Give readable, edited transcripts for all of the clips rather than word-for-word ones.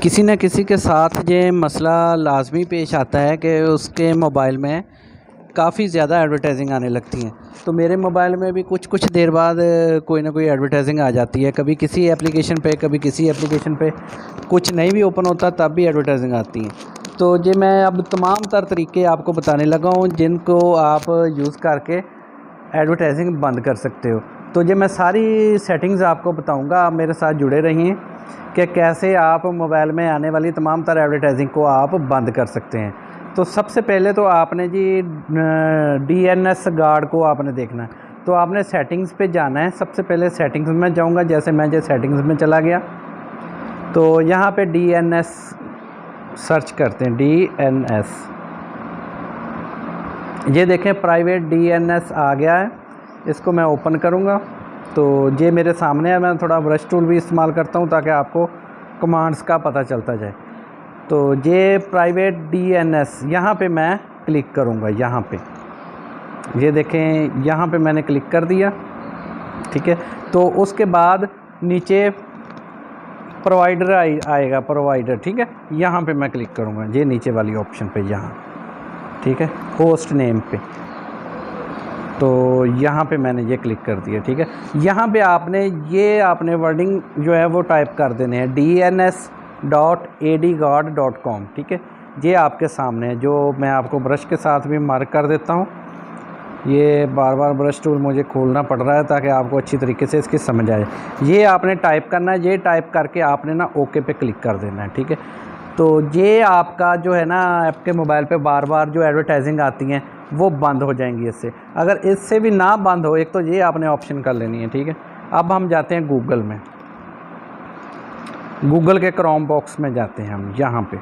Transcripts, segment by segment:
किसी न किसी के साथ ये मसला लाज़मी पेश आता है कि उसके मोबाइल में काफ़ी ज़्यादा एडवर्टाइजिंग आने लगती हैं। तो मेरे मोबाइल में भी कुछ देर बाद कोई ना कोई एडवर्टाइजिंग आ जाती है, कभी किसी एप्लीकेशन पे, कभी किसी एप्लीकेशन पे। कुछ नहीं भी ओपन होता तब भी एडवर्टाइजिंग आती हैं। तो ये मैं अब तमाम तर तरीके आपको बताने लगा हूँ जिनको आप यूज़ करके एडवर्टाइजिंग बंद कर सकते हो। तो ये मैं सारी सेटिंग्स आपको बताऊंगा, आप मेरे साथ जुड़े रहिए कि कैसे आप मोबाइल में आने वाली तमाम तरह एडवर्टाइजिंग को आप बंद कर सकते हैं। तो सबसे पहले तो आपने जी DNS गार्ड को आपने देखना है। तो आपने सेटिंग्स पे जाना है। सबसे पहले सेटिंग्स में जाऊंगा, जैसे मैं जो सेटिंग्स में चला गया तो यहाँ पे DNS सर्च करते हैं। DNS, ये देखें प्राइवेट DNS आ गया है। इसको मैं ओपन करूँगा तो ये मेरे सामने है। मैं थोड़ा ब्रश टूल भी इस्तेमाल करता हूँ ताकि आपको कमांड्स का पता चलता जाए। तो ये प्राइवेट DNS यहाँ पे मैं क्लिक करूँगा। यहाँ पे ये देखें, यहाँ पे मैंने क्लिक कर दिया, ठीक है। तो उसके बाद नीचे प्रोवाइडर आएगा, प्रोवाइडर, ठीक है। यहाँ पे मैं क्लिक करूँगा, ये नीचे वाली ऑप्शन पे, यहाँ, ठीक है, होस्ट नेम पे। तो यहाँ पे मैंने ये क्लिक कर दिया, ठीक है। यहाँ पे आपने वर्डिंग जो है वो टाइप कर देने हैं, dns.adguard.com, ठीक है। ये आपके सामने है, जो मैं आपको ब्रश के साथ भी मार्क कर देता हूँ। ये बार बार ब्रश टूल मुझे खोलना पड़ रहा है ताकि आपको अच्छी तरीके से इसकी समझ आए। ये आपने टाइप करना है, ये टाइप करके आपने ना ओके पे क्लिक कर देना है, ठीक है। तो ये आपका जो है ना, आपके मोबाइल पे बार बार जो एडवर्टाइजिंग आती हैं वो बंद हो जाएंगी इससे। अगर इससे भी ना बंद हो, एक तो ये आपने ऑप्शन कर लेनी है, ठीक है। अब हम जाते हैं गूगल में, गूगल के क्रोम बॉक्स में जाते हैं हम यहाँ पे।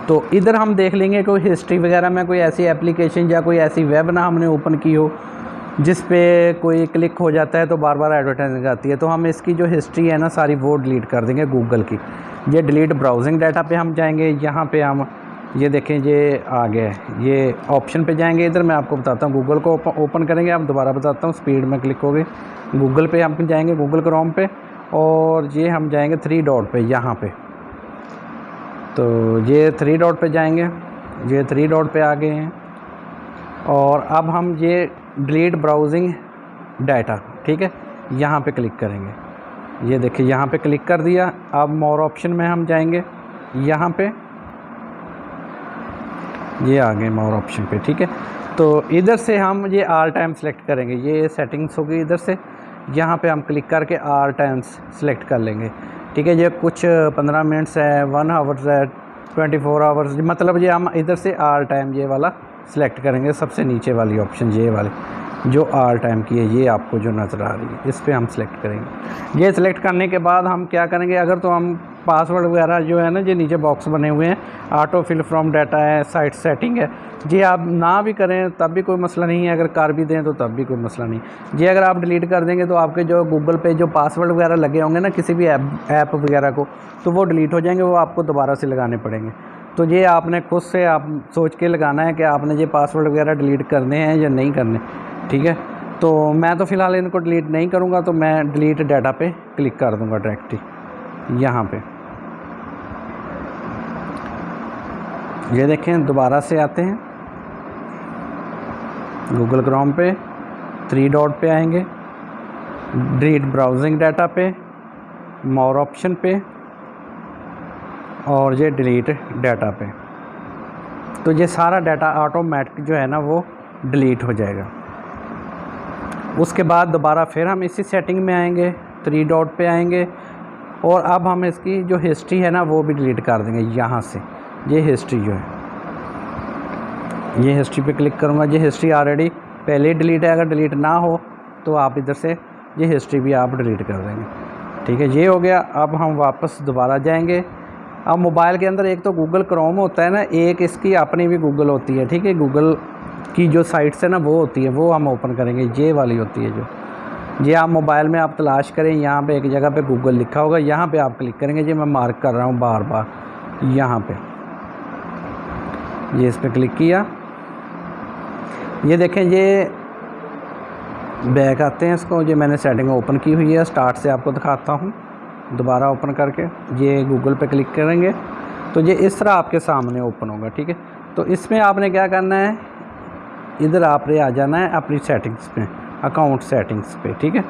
तो इधर हम देख लेंगे कोई हिस्ट्री वगैरह में कोई ऐसी एप्लीकेशन या कोई ऐसी वेब ना हमने ओपन की हो जिस पे कोई क्लिक हो जाता है तो बार बार एडवर्टाइजिंग आती है। तो हम इसकी जो हिस्ट्री है ना सारी वो डिलीट कर देंगे गूगल की। ये डिलीट ब्राउजिंग डाटा पे हम जाएंगे। यहाँ पे हम ये देखें, ये आ गया, ये ऑप्शन पे जाएंगे। इधर मैं आपको बताता हूँ, गूगल को ओपन करेंगे। आप दोबारा बताता हूँ, स्पीड में क्लिक हो गए। गूगल पे हम जाएंगे, गूगल क्रोम पे, और ये हम जाएंगे 3 डॉट पे, यहाँ पे। तो ये 3 डॉट पे जाएंगे, ये 3 डॉट पे आ गए हैं। और अब हम ये डिलीट ब्राउजिंग डाटा, ठीक है, यहाँ पे क्लिक करेंगे। ये देखिए यहाँ पे क्लिक कर दिया। अब मोर ऑप्शन में हम जाएंगे, यहाँ पे ये आ गए मोर ऑप्शन पे, ठीक है। तो इधर से हम ये ऑल टाइम सेलेक्ट करेंगे। ये सेटिंग्स होगी इधर से, यहाँ पे हम क्लिक करके ऑल टाइम्स सेलेक्ट कर लेंगे, ठीक है। ये कुछ 15 मिनट्स है, 1 आवर्स है, 24 आवर्स, मतलब ये हम इधर से ऑल टाइम ये वाला सेलेक्ट करेंगे। सबसे नीचे वाली ऑप्शन ये वाली जो ऑल टाइम की है, ये आपको जो नज़र आ रही है, इस पर हम सेलेक्ट करेंगे। ये सिलेक्ट करने के बाद हम क्या करेंगे, अगर तो हम पासवर्ड वगैरह जो है ना, ये नीचे बॉक्स बने हुए हैं, ऑटो फिल फ्रॉम डाटा है, साइट सेटिंग है, जी आप ना भी करें तब भी कोई मसला नहीं है, अगर कर भी दें तो तब भी कोई मसला नहीं। जी अगर आप डिलीट कर देंगे तो आपके जो गूगल पे जो पासवर्ड वगैरह लगे होंगे ना किसी भी ऐप वगैरह को, तो वो डिलीट हो जाएंगे, वो आपको दोबारा से लगाने पड़ेंगे। तो ये आपने खुद से आप सोच के लगाना है कि आपने ये पासवर्ड वगैरह डिलीट करने हैं या नहीं करने, ठीक है। तो मैं तो फ़िलहाल इनको डिलीट नहीं करूँगा, तो मैं डिलीट डाटा पे क्लिक कर दूँगा डायरेक्ट ही यहाँ पे। ये देखें, दोबारा से आते हैं गूगल क्रोम पे, 3 डॉट पे आएंगे, डिलीट ब्राउजिंग डाटा पे, मोर ऑप्शन पे, और ये डिलीट डाटा पे। तो ये सारा डाटा ऑटोमेटिक जो है ना वो डिलीट हो जाएगा। उसके बाद दोबारा फिर हम इसी सेटिंग में आएंगे, 3 डॉट पे आएंगे, और अब हम इसकी जो हिस्ट्री है ना वो भी डिलीट कर देंगे यहाँ से। ये हिस्ट्री जो है, ये हिस्ट्री पे क्लिक करूँगा। ये हिस्ट्री ऑलरेडी पहले ही डिलीट है, अगर डिलीट ना हो तो आप इधर से ये हिस्ट्री भी आप डिलीट कर देंगे, ठीक है। ये हो गया। अब हम वापस दोबारा जाएंगे। अब मोबाइल के अंदर एक तो गूगल क्रोम होता है ना, एक इसकी अपनी भी गूगल होती है, ठीक है। गूगल की जो साइट्स है ना वो होती है, वो हम ओपन करेंगे। ये वाली होती है जो, ये आप मोबाइल में आप तलाश करें, यहाँ पे एक जगह पे गूगल लिखा होगा, यहाँ पे आप क्लिक करेंगे। ये मैं मार्क कर रहा हूँ बार बार, यहाँ पे ये इस पर क्लिक किया। ये देखें, ये बैक आते हैं इसको, ये मैंने सेटिंग ओपन की हुई है, स्टार्ट से आपको दिखाता हूँ। दोबारा ओपन करके ये गूगल पे क्लिक करेंगे तो ये इस तरह आपके सामने ओपन होगा, ठीक है। तो इसमें आपने क्या करना है, इधर आपने आ जाना है अपनी सेटिंग्स पे, अकाउंट सेटिंग्स पे, ठीक है।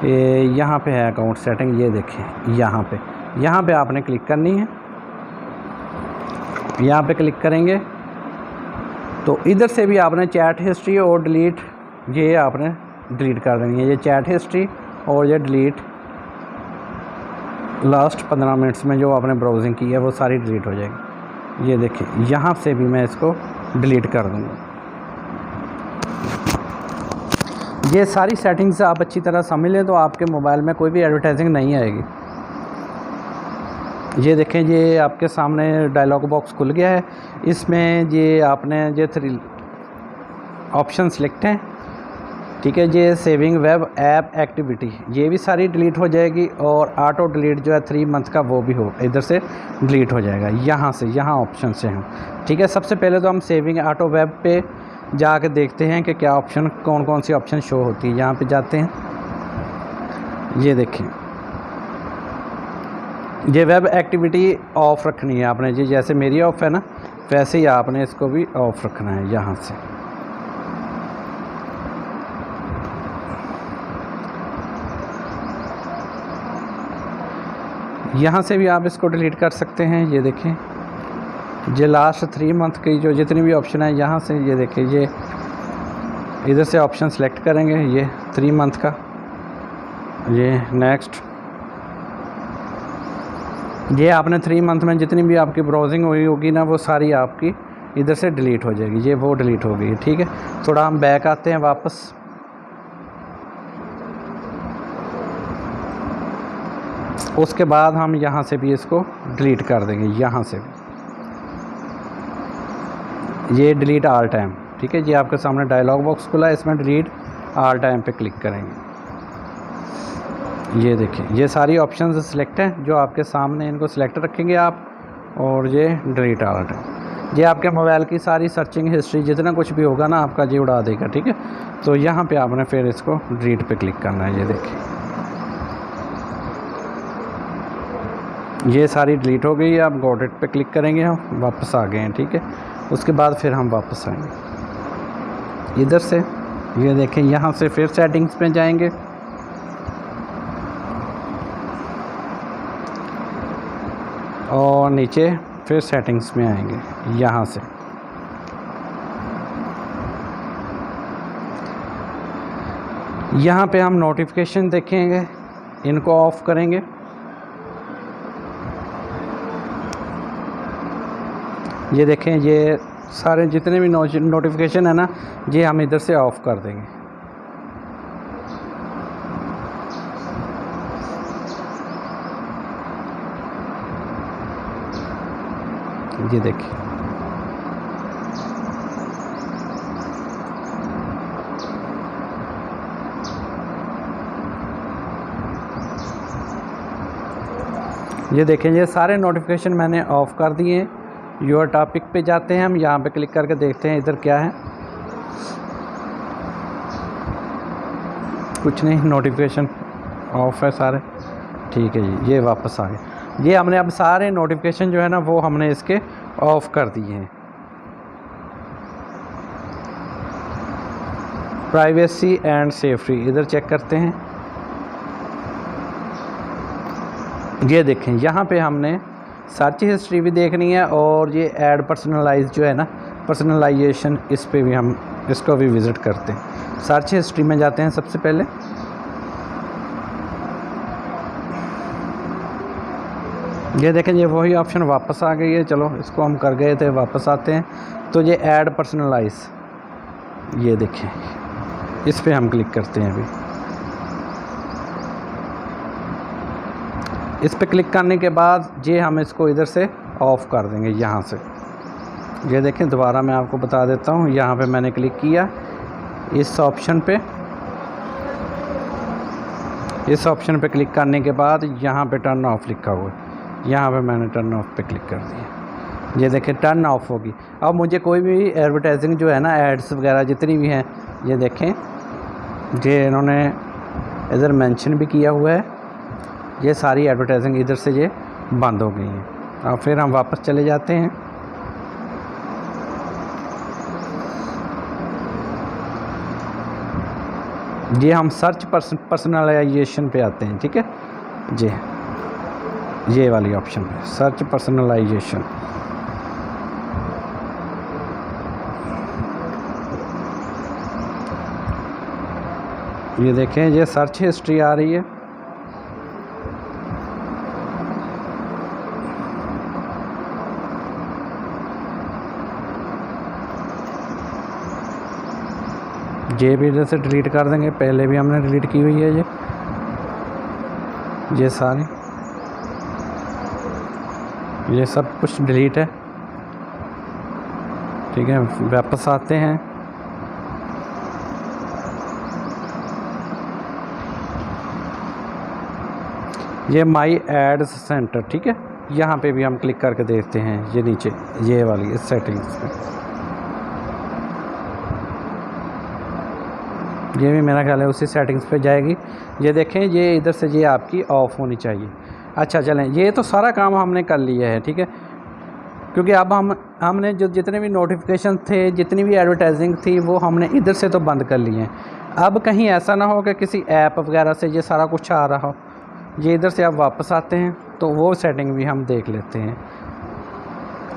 ये यहाँ पे है अकाउंट सेटिंग, ये देखें यहाँ पे आपने क्लिक करनी है। यहाँ पे क्लिक करेंगे तो इधर से भी आपने चैट हिस्ट्री और डिलीट, ये आपने डिलीट कर देनी है। ये चैट हिस्ट्री और ये डिलीट, लास्ट 15 मिनट्स में जो आपने ब्राउजिंग की है वो सारी डिलीट हो जाएगी। ये देखिए यहाँ से भी मैं इसको डिलीट कर दूँगा। ये सारी सेटिंग्स आप अच्छी तरह समझ लें तो आपके मोबाइल में कोई भी एडवर्टाइजिंग नहीं आएगी। ये देखें, ये आपके सामने डायलॉग बॉक्स खुल गया है। इसमें ये आपने ये 3 ऑप्शन सिलेक्ट हैं, ठीक है। ये सेविंग वेब ऐप एक्टिविटी, ये भी सारी डिलीट हो जाएगी और ऑटो डिलीट जो है 3 मंथ का वो भी हो इधर से डिलीट हो जाएगा। यहाँ ऑप्शन से हम, ठीक है। सबसे पहले तो हम सेविंग ऑटो वेब पे जाके देखते हैं कि क्या ऑप्शन, कौन कौन सी ऑप्शन शो होती है। यहाँ पे जाते हैं, ये देखें, ये वेब एक्टिविटी ऑफ़ रखनी है आपने जी, जैसे मेरी ऑफ़ है ना वैसे ही आपने इसको भी ऑफ़ रखना है। यहाँ से यहाँ से भी आप इसको डिलीट कर सकते हैं। ये देखें, ये लास्ट 3 मंथ की जो जितनी भी ऑप्शन है यहाँ से, ये देखें, ये इधर से ऑप्शन सेलेक्ट करेंगे, ये 3 मंथ का, ये नेक्स्ट, ये आपने 3 मंथ में जितनी भी आपकी ब्राउजिंग हुई होगी ना वो सारी आपकी इधर से डिलीट हो जाएगी। ये वो डिलीट हो गई, ठीक है। थोड़ा हम बैक आते हैं वापस। उसके बाद हम यहाँ से भी इसको डिलीट कर देंगे। यहाँ से ये डिलीट ऑल टाइम, ठीक है। ये आपके सामने डायलॉग बॉक्स खुला है, इसमें डिलीट ऑल टाइम पे क्लिक करेंगे। ये देखिए, ये सारी ऑप्शंस सिलेक्ट हैं जो आपके सामने, इनको सिलेक्ट रखेंगे आप और ये डिलीट ऑल टाइम। ये आपके मोबाइल की सारी सर्चिंग हिस्ट्री जितना कुछ भी होगा ना आपका ये उड़ा देगा, ठीक है। तो यहाँ पे आपने फिर इसको डिलीट पे क्लिक करना है। ये देखिए, ये सारी डिलीट हो गई। आप गॉट इट पे क्लिक करेंगे, हम वापस आ गए हैं, ठीक है। उसके बाद फिर हम वापस आएंगे इधर से। ये देखें, यहाँ से फिर सेटिंग्स पे जाएंगे, और नीचे फिर सेटिंग्स में आएंगे। यहाँ से यहाँ पे हम नोटिफिकेशन देखेंगे, इनको ऑफ़ करेंगे। ये देखें, ये सारे जितने भी नोटिफिकेशन है ना ये हम इधर से ऑफ़ कर देंगे। ये देखिए, ये देखें, ये सारे नोटिफिकेशन मैंने ऑफ़ कर दिए हैं। योर टॉपिक पे जाते हैं हम, यहाँ पे क्लिक करके देखते हैं इधर क्या है। कुछ नहीं, नोटिफिकेशन ऑफ़ है सारे, ठीक है जी। ये वापस आ गए। ये हमने अब सारे नोटिफिकेशन जो है ना वो हमने इसके ऑफ़ कर दिए हैं। प्राइवेसी एंड सेफ्टी इधर चेक करते हैं। ये देखें, यहाँ पे हमने सर्च हिस्ट्री भी देखनी है और ये ऐड पर्सनलाइज जो है ना, पर्सनलाइजेशन, इस पे भी हम इसको भी विज़िट करते हैं। सर्च हिस्ट्री में जाते हैं सबसे पहले। ये देखें, ये वही ऑप्शन वापस आ गई है। चलो, इसको हम कर गए थे, वापस आते हैं। तो ये ऐड पर्सनलाइज, ये देखें, इस पे हम क्लिक करते हैं अभी। इस पे क्लिक करने के बाद ये हम इसको इधर से ऑफ़ कर देंगे यहाँ से। ये देखें, दोबारा मैं आपको बता देता हूँ। यहाँ पे मैंने क्लिक किया इस ऑप्शन पे। इस ऑप्शन पे क्लिक करने के बाद यहाँ पे टर्न ऑफ लिखा हुआ है, यहाँ पे मैंने टर्न ऑफ पे क्लिक कर दिया। ये देखें, टर्न ऑफ होगी। अब मुझे कोई भी एडवर्टाइजिंग जो है ना, एड्स वगैरह जितनी भी हैं, ये देखें, ये इन्होंने इधर मेंशन भी किया हुआ है। ये सारी एडवर्टाइजिंग इधर से ये बंद हो गई हैं। अब फिर हम वापस चले जाते हैं। ये हम सर्च पर्सनलाइजेशन पे आते हैं, ठीक है जी, ये वाली ऑप्शन पे सर्च पर्सनलाइजेशन। ये देखें, ये सर्च हिस्ट्री आ रही है। ये भी इधर से डिलीट कर देंगे, पहले भी हमने डिलीट की हुई है ये सारे, ये सब कुछ डिलीट है, ठीक है। वापस आते हैं। ये माई एड्स सेंटर, ठीक है, यहाँ पे भी हम क्लिक करके देखते हैं। ये नीचे ये वाली इस सेटिंग्स पे, ये भी मेरा ख्याल है उसी सेटिंग्स पे जाएगी। ये देखें, ये इधर से ये आपकी ऑफ़ होनी चाहिए। अच्छा चलें, ये तो सारा काम हमने कर लिया है, ठीक है, क्योंकि अब हमने जो जितने भी नोटिफिकेशन थे, जितनी भी एडवर्टाइजिंग थी, वो हमने इधर से तो बंद कर लिए हैं। अब कहीं ऐसा ना हो कि किसी ऐप वगैरह से ये सारा कुछ आ रहा हो। ये इधर से आप वापस आते हैं तो वो सेटिंग भी हम देख लेते हैं।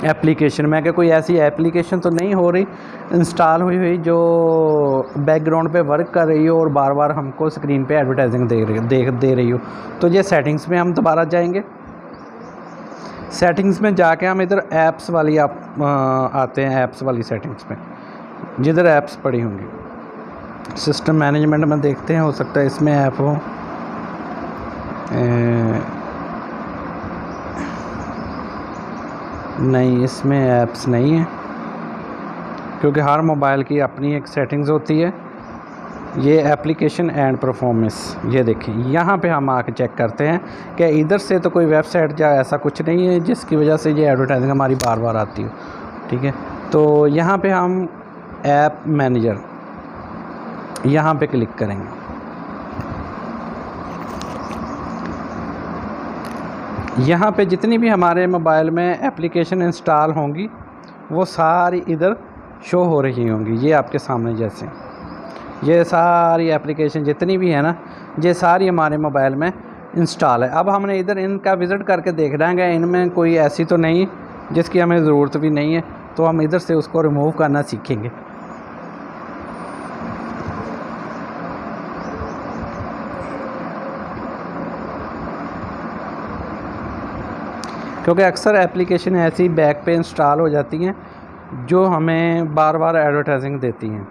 एप्लीकेशन में कि कोई ऐसी एप्लीकेशन तो नहीं हो रही इंस्टॉल हुई जो बैकग्राउंड पे वर्क कर रही हो और बार बार हमको स्क्रीन पे एडवर्टाइजिंग दे रही हो। तो ये सेटिंग्स में हम दोबारा जाएंगे। सेटिंग्स में जाके हम इधर ऐप्स वाली आते हैं, ऐप्स वाली सेटिंग्स में, जिधर ऐप्स पड़ी होंगी। सिस्टम मैनेजमेंट में देखते हैं, हो सकता है इसमें ऐप हो। नहीं, इसमें ऐप्स नहीं है, क्योंकि हर मोबाइल की अपनी एक सेटिंग्स होती है। ये एप्लीकेशन एंड परफॉर्मेंस, ये देखें, यहाँ पे हम आके चेक करते हैं कि इधर से तो कोई वेबसाइट या ऐसा कुछ नहीं है जिसकी वजह से ये एडवर्टाइजिंग हमारी बार बार आती हो, ठीक है। तो यहाँ पे हम ऐप मैनेजर, यहाँ पे क्लिक करेंगे। यहाँ पे जितनी भी हमारे मोबाइल में एप्लीकेशन इंस्टॉल होंगी वो सारी इधर शो हो रही होंगी। ये आपके सामने जैसे ये सारी एप्लीकेशन जितनी भी है ना, ये सारी हमारे मोबाइल में इंस्टॉल है। अब हमने इधर इनका विज़िट करके देखना है कि इनमें कोई ऐसी तो नहीं जिसकी हमें ज़रूरत भी नहीं है, तो हम इधर से उसको रिमूव करना सीखेंगे। क्योंकि अक्सर एप्लीकेशन ऐसी बैक पे इंस्टॉल हो जाती हैं जो हमें बार बार एडवर्टाइजिंग देती हैं।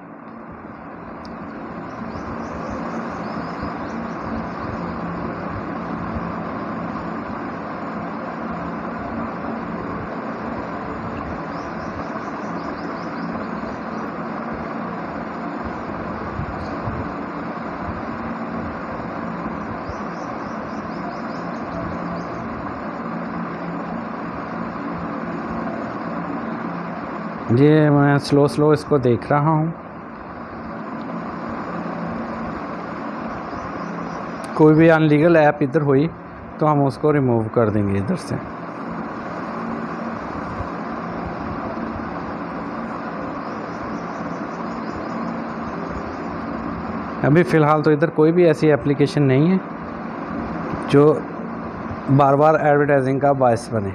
ये मैं स्लो इसको देख रहा हूँ। कोई भी अनलीगल ऐप इधर हुई तो हम उसको रिमूव कर देंगे इधर से। अभी फ़िलहाल तो इधर कोई भी ऐसी एप्लीकेशन नहीं है जो बार बार एडवर्टाइजिंग का बायस बने,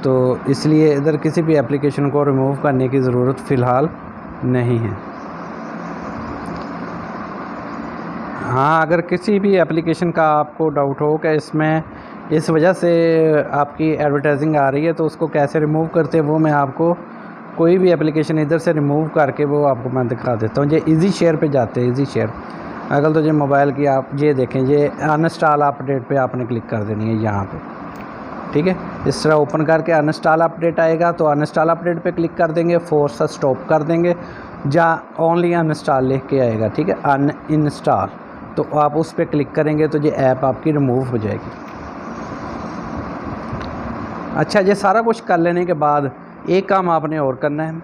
तो इसलिए इधर किसी भी एप्लीकेशन को रिमूव करने की ज़रूरत फ़िलहाल नहीं है। हाँ, अगर किसी भी एप्लीकेशन का आपको डाउट हो कि इसमें इस वजह से आपकी एडवर्टाइजिंग आ रही है तो उसको कैसे रिमूव करते हैं, वो मैं आपको कोई भी एप्लीकेशन इधर से रिमूव करके वो आपको मैं दिखा देता हूँ। ये इजी शेयर पे जाते हैं, इजी शेयर। अगर तो ये मोबाइल की आप ये देखें, ये अनइंस्टॉल अपडेट पे आपने क्लिक कर देनी है यहाँ पे, ठीक है। इस तरह ओपन करके अनइंस्टॉल अपडेट आएगा तो अनइंस्टॉल अपडेट पे क्लिक कर देंगे, फोर्स स्टॉप कर देंगे, जहाँ ओनली अनइंस्टॉल लिख के आएगा, ठीक है, अनइंस्टॉल, तो आप उस पर क्लिक करेंगे तो ये ऐप आपकी रिमूव हो जाएगी। अच्छा, ये सारा कुछ कर लेने के बाद एक काम आपने और करना है,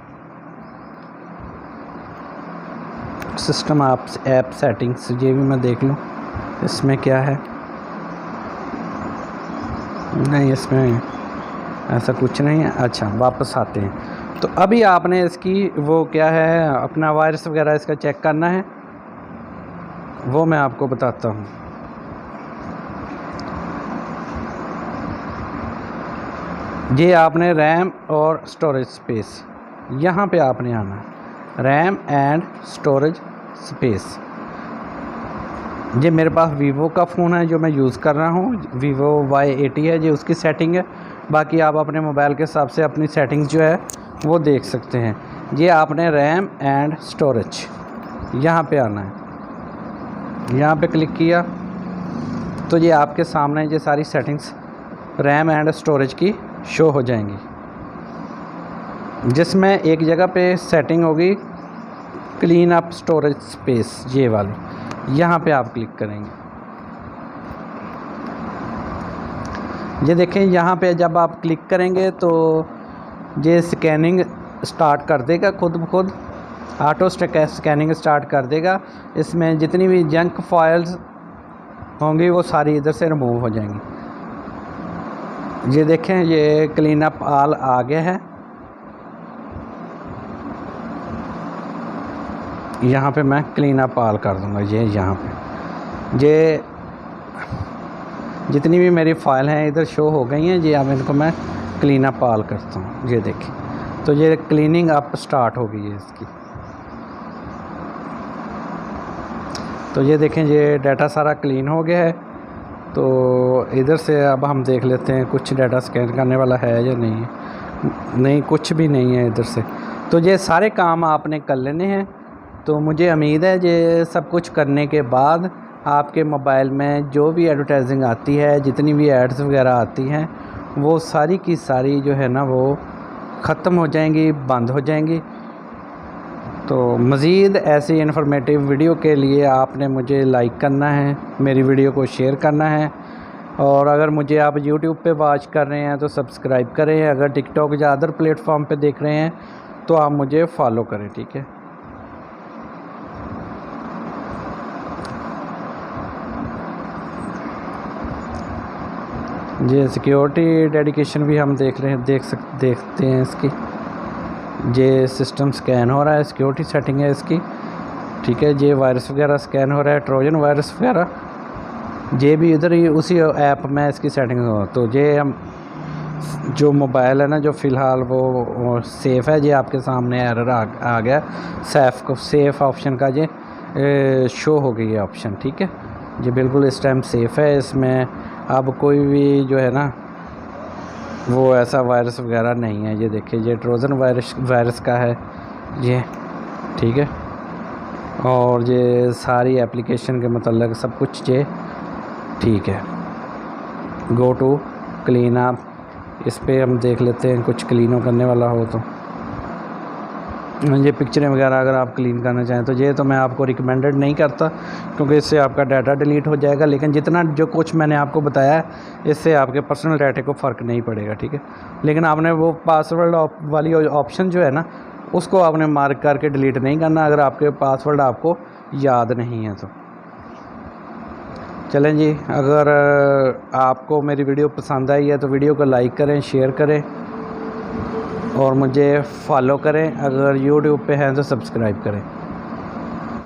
सिस्टम ऐप सेटिंग्स, ये भी मैं देख लूँ इसमें क्या है। नहीं, इसमें ऐसा कुछ नहीं है। अच्छा, वापस आते हैं। तो अभी आपने इसकी वो क्या है, अपना वायरस वगैरह इसका चेक करना है, वो मैं आपको बताता हूँ। ये आपने रैम और स्टोरेज स्पेस, यहाँ पे आपने आना है, रैम एंड स्टोरेज स्पेस। ये मेरे पास वीवो का फ़ोन है जो मैं यूज़ कर रहा हूँ, वीवो Y80 है, ये उसकी सेटिंग है। बाकी आप अपने मोबाइल के हिसाब से अपनी सेटिंग्स जो है वो देख सकते हैं। ये आपने रैम एंड स्टोरेज, यहाँ पे आना है, यहाँ पे क्लिक किया तो ये आपके सामने ये सारी सेटिंग्स रैम एंड स्टोरेज की शो हो जाएंगी, जिसमें एक जगह पे सेटिंग होगी क्लीन अप स्टोरेज स्पेस, ये वाली, यहाँ पे आप क्लिक करेंगे। ये देखें, यहाँ पे जब आप क्लिक करेंगे तो ये स्कैनिंग स्टार्ट कर देगा, खुद ब खुद ऑटो स्कैनिंग स्टार्ट कर देगा। इसमें जितनी भी जंक फाइल्स होंगी वो सारी इधर से रिमूव हो जाएंगी। ये देखें, ये क्लीन अप ऑल आ गया है। यहाँ पे मैं क्लीन अप ऑल कर दूँगा। ये यहाँ पे ये जितनी भी मेरी फ़ाइल हैं इधर शो हो गई हैं। ये अब इनको मैं क्लीन अप ऑल करता हूँ। ये देखिए, तो ये क्लीनिंग अप स्टार्ट हो गई है इसकी। तो ये देखें, ये डाटा सारा क्लीन हो गया है। तो इधर से अब हम देख लेते हैं कुछ डाटा स्कैन करने वाला है या नहीं है। नहीं, कुछ भी नहीं है इधर से। तो ये सारे काम आपने कर लेने हैं। तो मुझे उम्मीद है ये सब कुछ करने के बाद आपके मोबाइल में जो भी एडवर्टाइजिंग आती है, जितनी भी एड्स वगैरह आती हैं, वो सारी की सारी जो है ना वो ख़त्म हो जाएंगी, बंद हो जाएंगी। तो मज़ीद ऐसी इन्फॉर्मेटिव वीडियो के लिए आपने मुझे लाइक करना है, मेरी वीडियो को शेयर करना है, और अगर मुझे आप YouTube पे वॉच कर रहे हैं तो सब्सक्राइब करें। अगर टिकटॉक या अदर प्लेटफॉर्म पे देख रहे हैं तो आप मुझे फॉलो करें, ठीक है। ये सिक्योरिटी डेडिकेशन भी हम देख रहे हैं, देखते हैं इसकी। ये सिस्टम स्कैन हो रहा है, सिक्योरिटी सेटिंग है इसकी, ठीक है। ये वायरस वगैरह स्कैन हो रहा है, ट्रोजन वायरस वगैरह, ये भी इधर ही उसी ऐप में इसकी सेटिंग हो। तो ये हम जो मोबाइल है ना, जो फ़िलहाल वो सेफ़ है, ये आपके सामने एरर आ गया। सेफ़ ऑप्शन का ये शो हो गई है ऑप्शन, ठीक है। ये बिल्कुल इस टाइम सेफ़ है। इसमें अब कोई भी जो है ना वो ऐसा वायरस वगैरह नहीं है। ये देखिए, ये ट्रोजन वायरस का है ये, ठीक है। और ये सारी एप्लीकेशन के मतलब सब कुछ ये ठीक है। गो टू क्लीन अप, इस पर हम देख लेते हैं कुछ क्लीन करने वाला हो तो। ये पिक्चरें वगैरह अगर आप क्लीन करना चाहें तो ये तो मैं आपको रिकमेंडेड नहीं करता, क्योंकि इससे आपका डाटा डिलीट हो जाएगा। लेकिन जितना जो कुछ मैंने आपको बताया है, इससे आपके पर्सनल डाटे को फ़र्क नहीं पड़ेगा, ठीक है। लेकिन आपने वो पासवर्ड वाली ऑप्शन जो है ना, उसको आपने मार्क करके डिलीट नहीं करना, अगर आपके पासवर्ड आपको याद नहीं है तो। चलें जी, अगर आपको मेरी वीडियो पसंद आई है तो वीडियो को लाइक करें, शेयर करें और मुझे फॉलो करें। अगर YouTube पे हैं तो सब्सक्राइब करें।